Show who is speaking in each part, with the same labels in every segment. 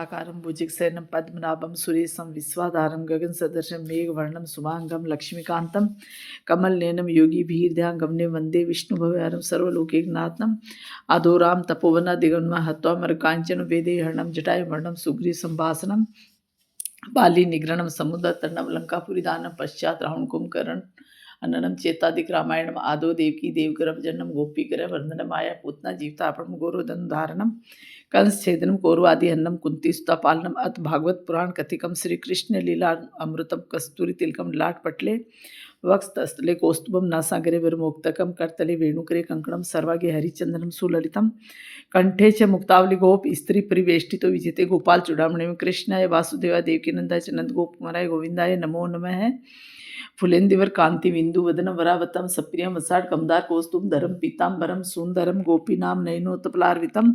Speaker 1: आकारं भुजगशयनं पद्मनाभं सुरेशं विश्वाधारं गगनसदृशं मेघवर्णं शुभांगं लक्ष्मीकान्तं कमलनयनं योगिभिर्ध्यानगमनं वन्दे विष्णुभवहरं सर्वलोकैकनाथम् अधोरां तपोवनादिगमनं हत्वा मरकाञ्चनं वेदैर्हरणं जटायुमर्णं सुग्रीवसंभाषणं बालीनिग्रणं समुद्रतरणं लङ्कापुरीदानं पश्चात् रावणकुम्भकर्णं अननं चेतादिक रामायणम आदो देवकी देवगर्भजनम गोपीगृहवर्धनम माया पूतना जीवितापणम गोरोधनधारणम कंसछेदनम कौरवादि हन्नम कुंतीसुता पालनम अथ भागवत पुराण कथिकम श्री कृष्ण लीला अमृतम कस्तूरी तिलकम लाट पटले वक्षस्थले कौस्तुभम नासागरे विरमोक्तकम करतले वेणुकरे कंकणम सर्वागे हरिचंदनम सुललितम कंठे च मुक्तावली गोप स्त्री परिवेष्टितो विजिते गोपाल चूड़ामणि कृष्णाय वासुदेवा देवकी नंदाय च नंद गोप कुमाराय गोविंदाय नमो नमः। फुलेंदिवर कांति बिंदु वदनम वरावतम सप्रियम वसाट कमदार कौस्तुम धरम पीतांबरम सुंदरम गोपीनाम नयनोत्पलार्वितम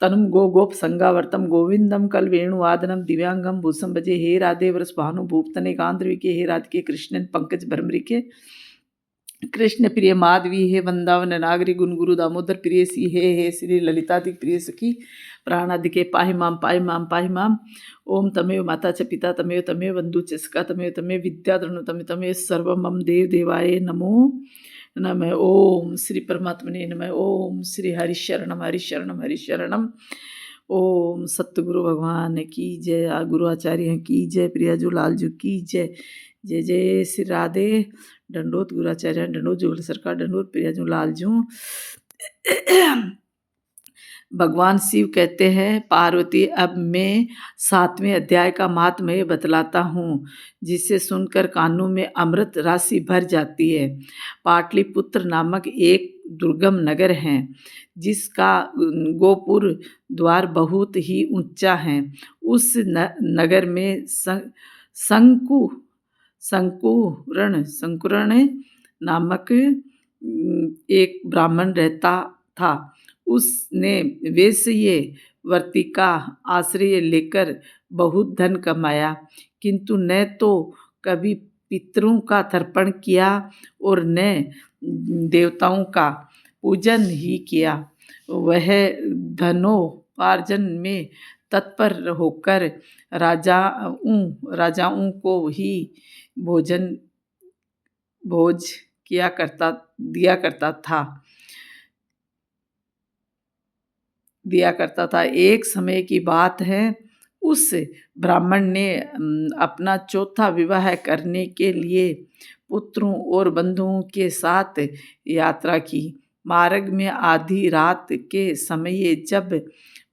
Speaker 1: तनुम गोप संगावर्तम गोविंदम कल वेणुवादनम दिव्यांगम भूसम भजे हे राधे वरस भानु भूपतने कांद्रविके हे राधिके कृष्णन पंकज भरमरिके कृष्ण प्रिय माधवी हे वृंदावन नागरी गुणगुरु दामोदर प्रिय सी हे श्री ललितादिक प्रिय सखी प्राणादिके पाहि माम पाहि माम। ओम तमेव माता च पिता तमेव तमेव बंधु च सखा तमेव विद्या धनु तमेव सर्व मम देव देवाय नमो नमः। ओम श्री परमात्मने नमः। ओम श्री हरिशरणम हरिशरणम हरिशरणम। ओम सतगुरु भगवान की जय, गुरु आचार्य की जय, प्रियाजू लालजू की जय। जय जय श्री राधे। दंडोत गुरुआचार्य, दंडोत जुगल सरकार, दंडोत प्रियाजू लालजू। भगवान शिव कहते हैं, पार्वती अब मैं 7वें अध्याय का महात्म्य बतलाता हूँ, जिसे सुनकर कानों में अमृत राशि भर जाती है। पाटलिपुत्र नामक एक दुर्गम नगर है, जिसका गोपुर द्वार बहुत ही ऊंचा है। उस नगर में संकुरण नामक एक ब्राह्मण रहता था। उसने वेश्ये वर्ती का आश्रय लेकर बहुत धन कमाया, किंतु न तो कभी पितरों का तर्पण किया और न देवताओं का पूजन ही किया। वह धनोपार्जन में तत्पर होकर राजाओं को ही भोज दिया करता था। एक समय की बात है, उस ब्राह्मण ने अपना चौथा विवाह करने के लिए पुत्रों और बंधुओं के साथ यात्रा की। मार्ग में आधी रात के समय जब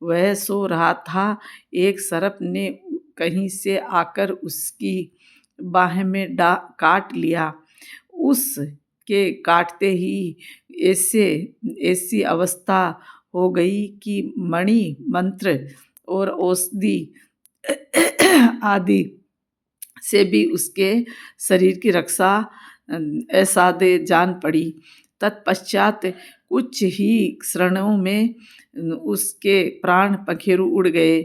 Speaker 1: वह सो रहा था, एक सर्प ने कहीं से आकर उसकी बाह में काट लिया। उसके काटते ही ऐसी अवस्था हो गई कि मणि मंत्र और औषधि आदि से भी उसके शरीर की रक्षा असाध्य जान पड़ी। तत्पश्चात कुछ ही क्षणों में उसके प्राण पखेरु उड़ गए।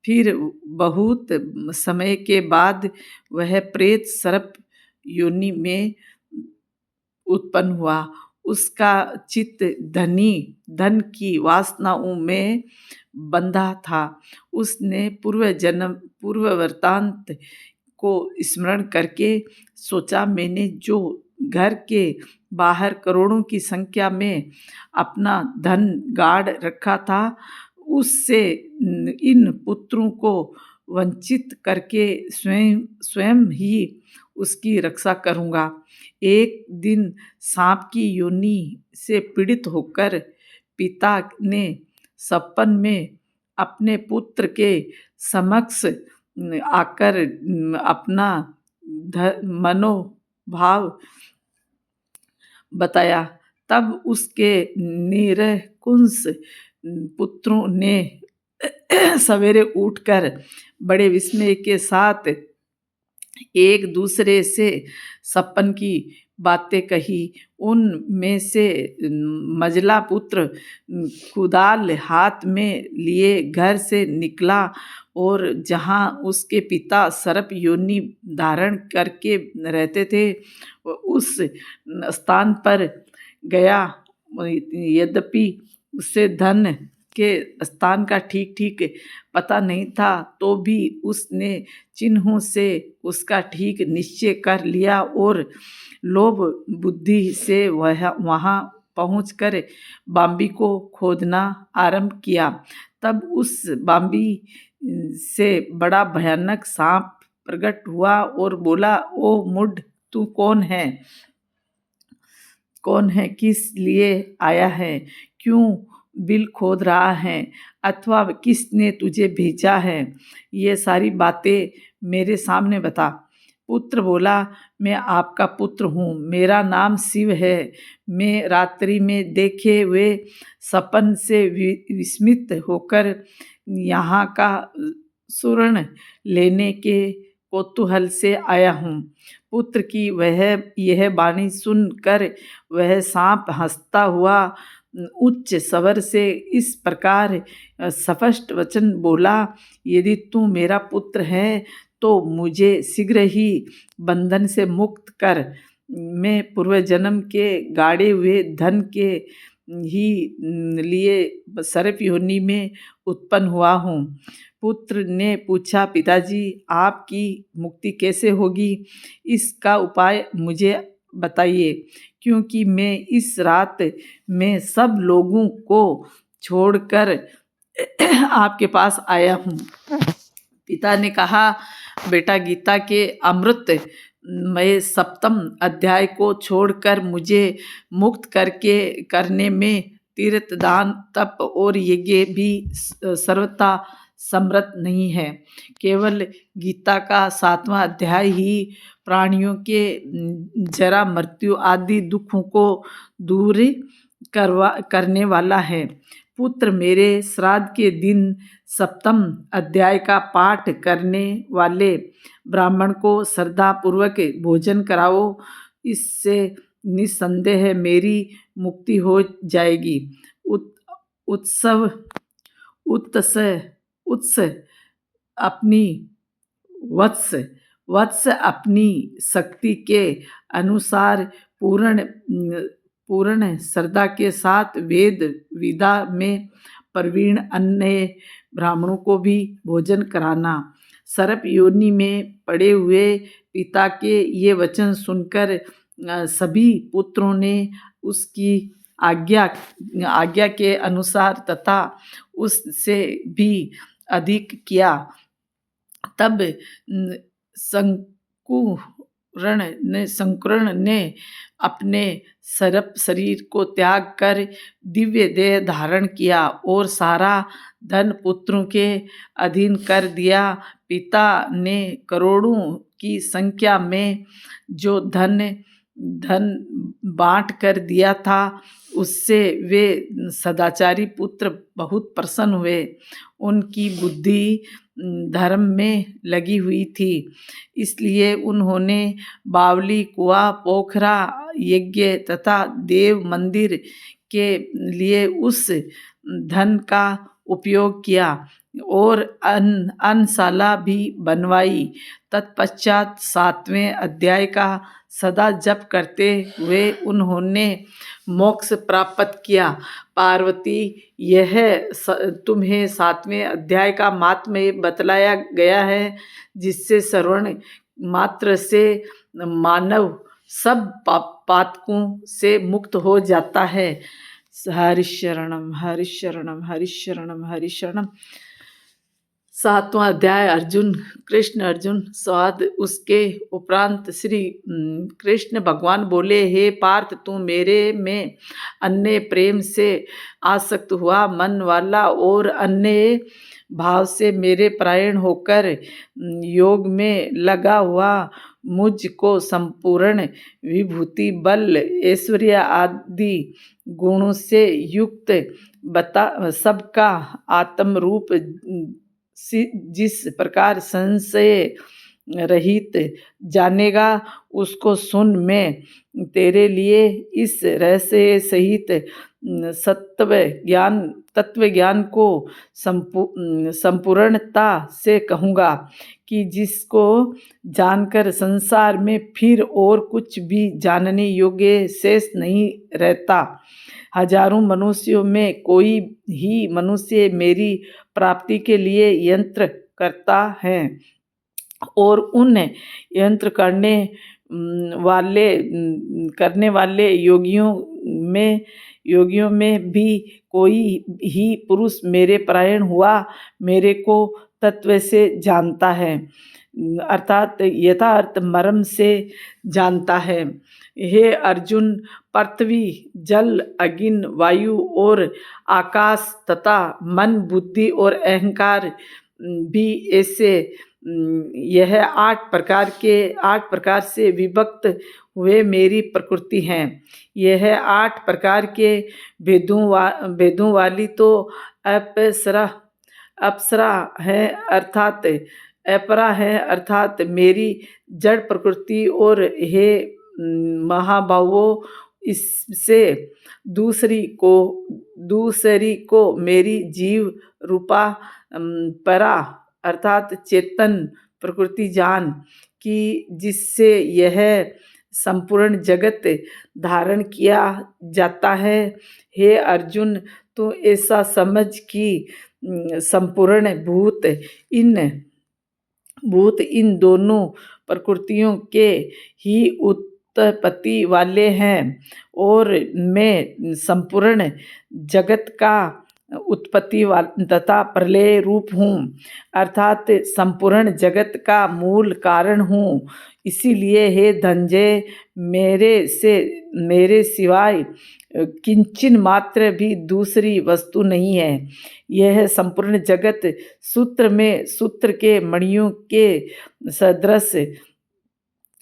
Speaker 1: फिर बहुत समय के बाद वह प्रेत सर्प योनि में उत्पन्न हुआ। उसका चित्त धन की वासनाओं में बंधा था। उसने पूर्व वृत्तांत को स्मरण करके सोचा, मैंने जो घर के बाहर करोड़ों की संख्या में अपना धन गाड़ रखा था, उससे इन पुत्रों को वंचित करके स्वयं ही उसकी रक्षा करूँगा। एक दिन सांप की योनि से पीड़ित होकर पिता ने सपन में अपने पुत्र के समक्ष आकर अपना मनोभाव बताया। तब उसके निरंकुश पुत्रों ने सवेरे उठकर बड़े विस्मय के साथ एक दूसरे से सपन की बातें कही। उनमें से मझला पुत्र कुदाल हाथ में लिए घर से निकला और जहाँ उसके पिता सर्प योनि धारण करके रहते थे, उस स्थान पर गया। यद्यपि उसे धन के स्थान का ठीक ठीक पता नहीं था, तो भी उसने चिन्हों से उसका ठीक निश्चय कर लिया और लोभ बुद्धि से वह वहाँ पहुंचकर बाम्बी को खोदना आरंभ किया। तब उस बाम्बी से बड़ा भयानक सांप प्रकट हुआ और बोला, ओ मुड, तू कौन है? किस लिए आया है? क्यों बिल खोद रहा है? अथवा किसने तुझे भेजा है? ये सारी बातें मेरे सामने बता। पुत्र बोला, मैं आपका पुत्र हूँ, मेरा नाम शिव है। मैं रात्रि में देखे हुए सपन से विस्मित होकर यहाँ का सुवर्ण लेने के कौतूहल से आया हूँ। पुत्र की यह वाणी सुनकर वह सांप हंसता हुआ उच्च स्वर से इस प्रकार स्पष्ट वचन बोला, यदि तू मेरा पुत्र है तो मुझे शीघ्र ही बंधन से मुक्त कर। मैं पूर्व जन्म के गाड़े हुए धन के ही लिए सर्प योनि में उत्पन्न हुआ हूँ। पुत्र ने पूछा, पिताजी, आपकी मुक्ति कैसे होगी? इसका उपाय मुझे बताइए, क्योंकि मैं इस रात में सब लोगों को छोड़कर आपके पास आया हूँ। पिता ने कहा, बेटा, गीता के अमृत मैं 7वें अध्याय को छोड़कर मुझे मुक्त करने में तीर्थ, दान, तप और यज्ञ भी सर्वथा समर्थ नहीं है। केवल गीता का 7वां अध्याय ही प्राणियों के जरा, मृत्यु आदि दुखों को दूर करने वाला है। पुत्र, मेरे श्राद्ध के दिन 7वें अध्याय का पाठ करने वाले ब्राह्मण को श्रद्धापूर्वक भोजन कराओ। इससे निस्संदेह मेरी मुक्ति हो जाएगी। वत्स अपनी शक्ति के अनुसार पूर्ण श्रद्धा के साथ वेद विद्या में प्रवीण अन्य ब्राह्मणों को भी भोजन कराना। सर्प योनि में पड़े हुए पिता के ये वचन सुनकर सभी पुत्रों ने उसकी आज्ञा के अनुसार तथा उससे भी अधिक किया। तब शंकरण ने अपने सर्प शरीर को त्याग कर दिव्य देह धारण किया और सारा धन पुत्रों के अधीन कर दिया। पिता ने करोड़ों की संख्या में जो धन बांट कर दिया था, उससे वे सदाचारी पुत्र बहुत प्रसन्न हुए। उनकी बुद्धि धर्म में लगी हुई थी, इसलिए उन्होंने बावली, कुआं, पोखरा, यज्ञ तथा देव मंदिर के लिए उस धन का उपयोग किया और अन्नशाला भी बनवाई। तत्पश्चात 7वें अध्याय का सदा जप करते हुए उन्होंने मोक्ष प्राप्त किया। पार्वती, यह तुम्हें 7वें अध्याय का महात्म्य बतलाया गया है, जिससे श्रवण मात्र से मानव सब पातकों से मुक्त हो जाता है। हरिशरणम हरिशरणम हरिशरणम हरिशरणम। 7वां अध्याय कृष्ण अर्जुन संवाद। उसके उपरांत श्री कृष्ण भगवान बोले, हे पार्थ, तू मेरे में अन्य प्रेम से आसक्त हुआ मन वाला और अन्य भाव से मेरे परायण होकर योग में लगा हुआ मुझको संपूर्ण विभूति, बल, ऐश्वर्य आदि गुणों से युक्त सबका आत्म रूप जिस प्रकार संशय रहित जानेगा, उसको सुन। मैं तेरे लिए इस रहस्य सहित तत्व ज्ञान को संपूर्णता से कहूँगा कि जिसको जानकर संसार में फिर और कुछ भी जानने योग्य शेष नहीं रहता। हजारों मनुष्यों में कोई ही मनुष्य मेरी प्राप्ति के लिए यंत्र करता है, और उन यंत्र करने वाले योगियों में भी कोई ही पुरुष मेरे परायण हुआ मेरे को तत्व से जानता है, अर्थात यथार्थ मर्म से जानता है। हे अर्जुन, पृथ्वी, जल, अग्नि, वायु और आकाश तथा मन, बुद्धि और अहंकार भी ऐसे यह 8 प्रकार से विभक्त हुए मेरी प्रकृति हैं। यह 8 प्रकार के भेदों वाली तो अपरा है अर्थात मेरी जड़ प्रकृति, और हे महाबाहो, इससे दूसरी को मेरी जीव रूपा परा अर्थात चेतन प्रकृति जान, कि जिससे यह संपूर्ण जगत धारण किया जाता है। हे अर्जुन, तू ऐसा समझ कि संपूर्ण भूत इन दोनों प्रकृतियों के ही उत्पत्ति वाले हैं, और मैं संपूर्ण जगत का उत्पत्ति तथा प्रलय रूप हूँ, अर्थात संपूर्ण जगत का मूल कारण हूँ। इसीलिए हे धनंजय, मेरे सिवाय किंचन मात्र भी दूसरी वस्तु नहीं है। यह संपूर्ण जगत सूत्र के मणियों के सदृश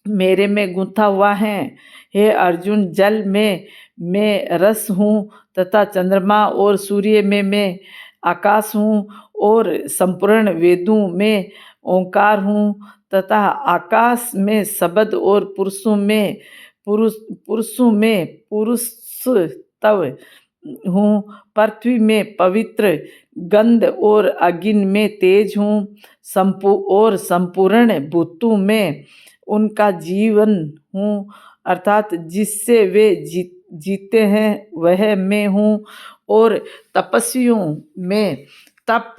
Speaker 1: मेरे में गुंथा हुआ है। हे अर्जुन, जल में मैं रस हूँ, तथा चंद्रमा और सूर्य में मैं आकाश हूँ, और संपूर्ण वेदों में ओंकार हूँ, तथा आकाश में शब्द, और पुरुषों में पुरुषत्व हूँ, पृथ्वी में पवित्र गंध, और अग्नि में तेज हूँ, और संपूर्ण भूतों में उनका जीवन हूँ, अर्थात जिससे वे जीते हैं वह मैं हूँ, और तपस्वियों में तप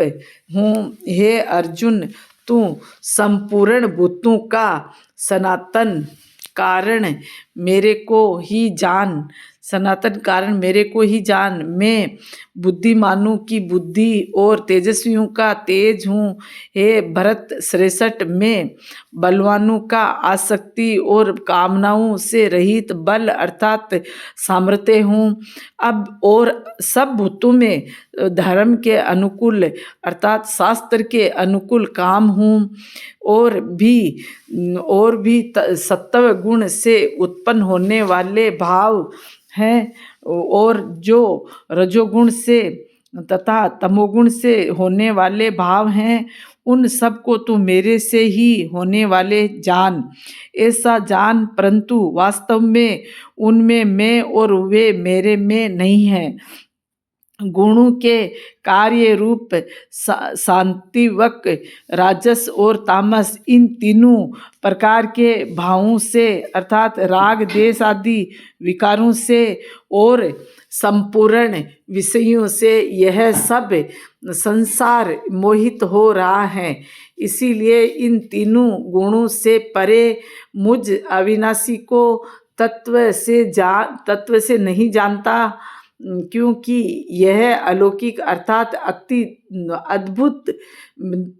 Speaker 1: हूँ। हे अर्जुन, तू संपूर्ण भूतों का सनातन कारण मेरे को ही जान। मैं बुद्धिमानों की बुद्धि और तेजस्वियों का तेज हूँ। हे भरत श्रेष्ठ, मैं बलवानों का आसक्ति और कामनाओं से रहित बल अर्थात सामर्थ्य हूँ। अब और सब भूतों में धर्म के अनुकूल अर्थात शास्त्र के अनुकूल काम हूँ, और भी सत्व गुण से उत्पन्न होने वाले भाव हैं, और जो रजोगुण से तथा तमोगुण से होने वाले भाव हैं, उन सब को तू मेरे से ही होने वाले जान। ऐसा जान, परंतु वास्तव में उनमें मैं और वे मेरे में नहीं हैं। गुणों के कार्य रूप सात्विक, राजस और तामस, इन तीनों प्रकार के भावों से अर्थात राग देश आदि विकारों से और संपूर्ण विषयों से यह सब संसार मोहित हो रहा है। इसीलिए इन तीनों गुणों से परे मुझ अविनाशी को तत्व से नहीं जानता, क्योंकि यह अलौकिक अर्थात अति अद्भुत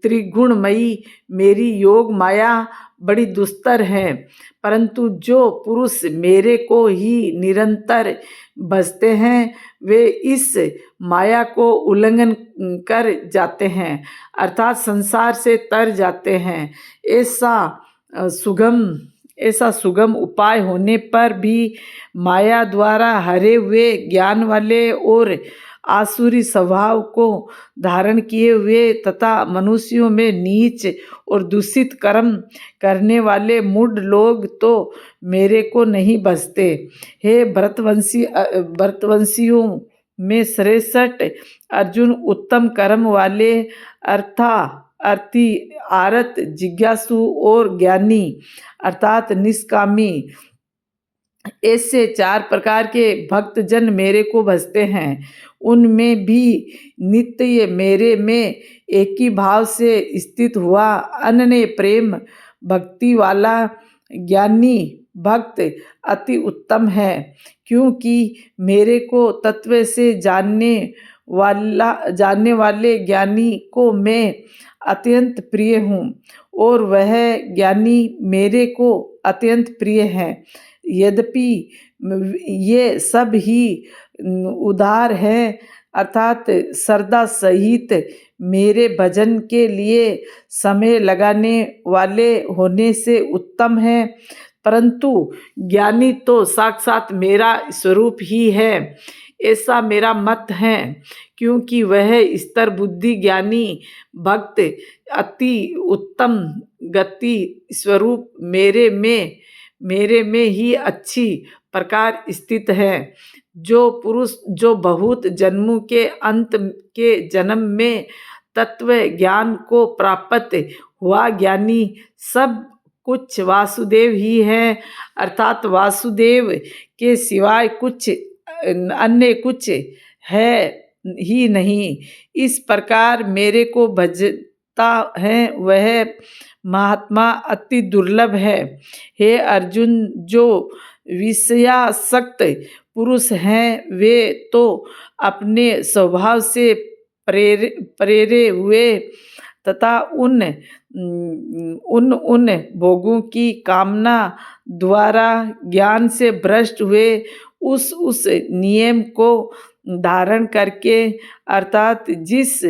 Speaker 1: त्रिगुणमयी मेरी योग माया बड़ी दुस्तर है। परंतु जो पुरुष मेरे को ही निरंतर भजते हैं, वे इस माया को उल्लंघन कर जाते हैं, अर्थात संसार से तर जाते हैं। ऐसा सुगम उपाय होने पर भी माया द्वारा हरे हुए ज्ञान वाले और आसुरी स्वभाव को धारण किए हुए तथा मनुष्यों में नीच और दूषित कर्म करने वाले मूढ़ लोग तो मेरे को नहीं भजते। हे भरतवंशियों में श्रेष्ठ अर्जुन, उत्तम कर्म वाले अर्थी, आरत, जिज्ञासु और ज्ञानी अर्थात निष्कामी ऐसे 4 प्रकार के भक्त जन मेरे को भजते हैं। उनमें भी नित्य मेरे में एक ही भाव से स्थित हुआ अनन्य प्रेम भक्ति वाला ज्ञानी भक्त अति उत्तम है, क्योंकि मेरे को तत्व से जानने वाले ज्ञानी को मैं अत्यंत प्रिय हूँ और वह ज्ञानी मेरे को अत्यंत प्रिय है। यद्यपि ये सब ही उदार है, अर्थात श्रद्धा सहित मेरे भजन के लिए समय लगाने वाले होने से उत्तम है, परंतु ज्ञानी तो साक्षात मेरा स्वरूप ही है, ऐसा मेरा मत है। क्योंकि वह स्तर बुद्धि ज्ञानी भक्त अति उत्तम गति स्वरूप मेरे में ही अच्छी प्रकार स्थित है। जो पुरुष जो बहुत जन्मों के अंत के जन्म में तत्व ज्ञान को प्राप्त हुआ ज्ञानी सब कुछ वासुदेव ही है, अर्थात वासुदेव के सिवाय कुछ अन्य कुछ है ही नहीं। इस प्रकार मेरे को भजता है वह महात्मा अति दुर्लभ है। हे अर्जुन, जो विषयासक्त पुरुष हैं वे तो अपने स्वभाव से प्रेरे हुए तथा उन भोगों की कामना द्वारा ज्ञान से भ्रष्ट हुए उस नियम को धारण करके, अर्थात जिस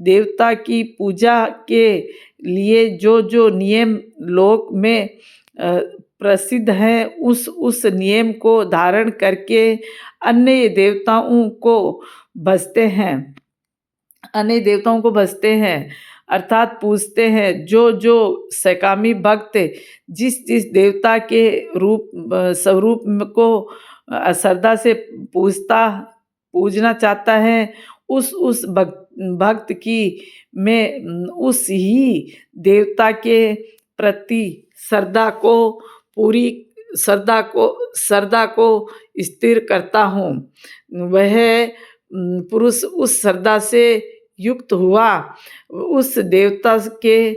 Speaker 1: देवता की पूजा के लिए जो नियम लोक में प्रसिद्ध है उस नियम को धारण करके अन्य देवताओं को भजते हैं, अर्थात पूजते हैं। जो सकामी भक्त जिस देवता के स्वरूप को श्रद्धा से पूजना चाहता है उस भक्त की मैं उस ही देवता के प्रति श्रद्धा को स्थिर करता हूँ। वह पुरुष उस श्रद्धा से युक्त हुआ उस देवता के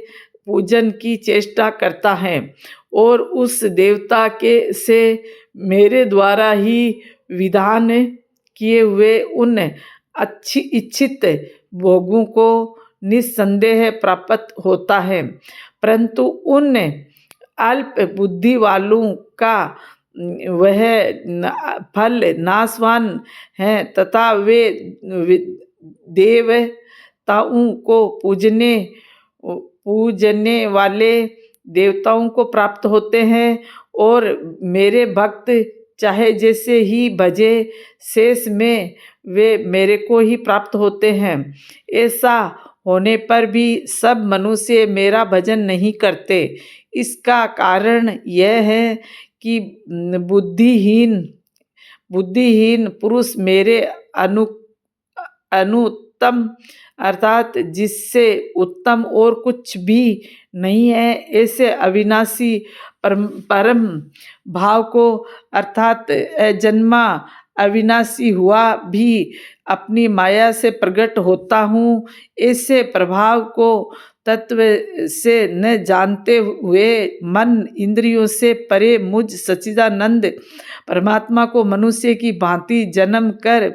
Speaker 1: पूजन की चेष्टा करता है और उस देवता के से मेरे द्वारा ही विधान किए हुए उन अच्छी इच्छित भोगों को निस्संदेह प्राप्त होता है, परंतु उन अल्प बुद्धि वालों का वह फल नाशवान है तथा वे देवताओं को पूजने वाले देवताओं को प्राप्त होते हैं और मेरे भक्त चाहे जैसे ही भजे शेष में वे मेरे को ही प्राप्त होते हैं। ऐसा होने पर भी सब मनुष्य मेरा भजन नहीं करते। इसका कारण यह है कि बुद्धिहीन पुरुष मेरे अनुत्तम अर्थात जिससे उत्तम और कुछ भी नहीं है ऐसे अविनाशी परम भाव को अर्थात अजन्मा अविनाशी हुआ भी अपनी माया से प्रकट होता हूँ, ऐसे प्रभाव को तत्व से न जानते हुए मन इंद्रियों से परे मुझ सच्चिदानंद परमात्मा को मनुष्य की भांति जन्म कर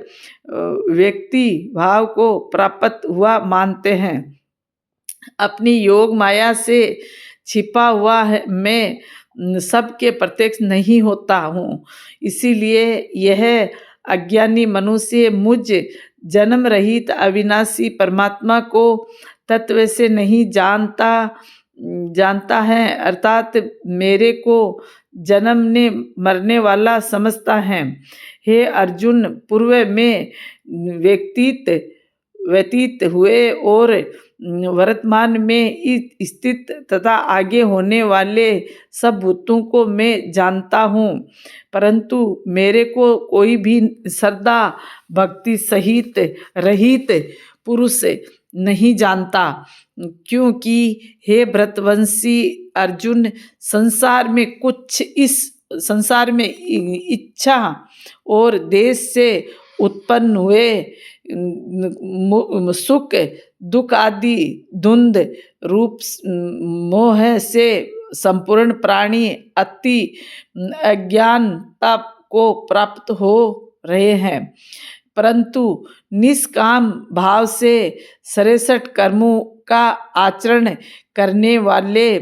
Speaker 1: व्यक्ति भाव को प्राप्त हुआ मानते हैं। अपनी योग माया से छिपा हुआ है मैं सबके प्रत्यक्ष नहीं होता हूँ, इसीलिए यह अज्ञानी मनुष्य मुझ जन्म रहित अविनाशी परमात्मा को तत्व से नहीं जानता है, अर्थात मेरे को जन्मने मरने वाला समझता है। हे अर्जुन, पूर्व में व्यतीत हुए और वर्तमान में स्थित तथा आगे होने वाले सब भूतों को मैं जानता हूँ, परंतु मेरे को कोई भी श्रद्धा भक्ति सहित रहित पुरुष नहीं जानता। क्योंकि हे भरतवंशी अर्जुन, संसार में कुछ इस संसार में इच्छा और देश से उत्पन्न हुए सुख दुख आदि धुंध रूप मोह से संपूर्ण प्राणी अति अज्ञानता को प्राप्त हो रहे हैं, परंतु निष्काम भाव से श्रेष्ठ कर्मों का आचरण करने वाले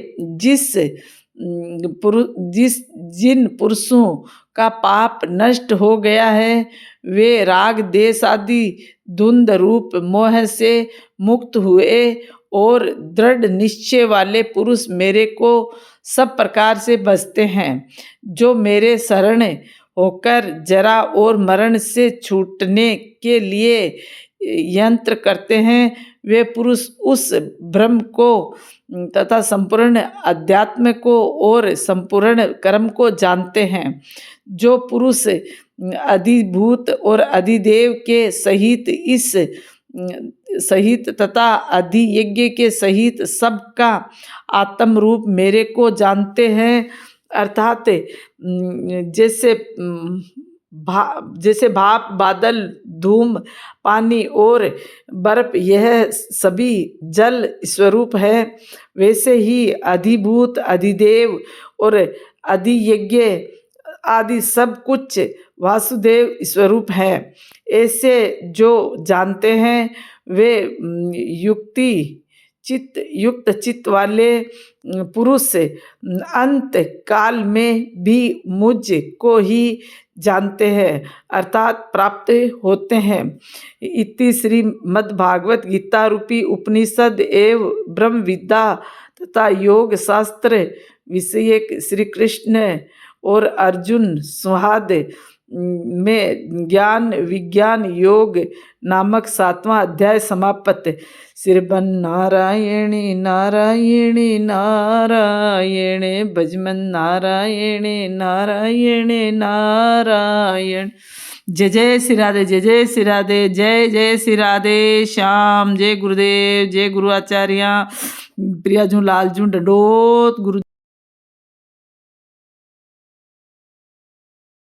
Speaker 1: जिन पुरुषों का पाप नष्ट हो गया है वे राग देश आदि धुंध रूप मोह से मुक्त हुए और दृढ़ निश्चय वाले पुरुष मेरे को सब प्रकार से बसते हैं। जो मेरे शरण होकर जरा और मरण से छूटने के लिए यंत्र करते हैं वे पुरुष उस ब्रह्म को तथा संपूर्ण अध्यात्म को और संपूर्ण कर्म को जानते हैं। जो पुरुष अधिभूत और अधिदेव के सहित तथा अधियज्ञ के सहित सबका आत्म रूप मेरे को जानते हैं, अर्थात जैसे भाप बादल धूम पानी और बर्फ यह सभी जल स्वरूप है, वैसे ही अधिभूत अधिदेव और अधियज्ञ आदि सब कुछ वासुदेव स्वरूप है। ऐसे जो जानते हैं वे युक्त चित्त वाले पुरुष अंत काल में भी मुझ को ही जानते हैं, अर्थात प्राप्त होते हैं। इति श्रीमद्भागवत गीता रूपी उपनिषद एवं ब्रह्म विद्या तथा योग शास्त्र विषयक श्री कृष्ण और अर्जुन संवाद में ज्ञान विज्ञान योग नामक 7वां अध्याय समाप्त। श्रीबन नारायणी नारायणी नारायण भजमन नारायण नारायण नारायण। जय जय श्री राधे, जय जय श्री राधे, जय जय श्री राधे श्याम। जय गुरुदेव, जय गुरु आचार्य प्रिया जू लाल जू डंडोत गुरु।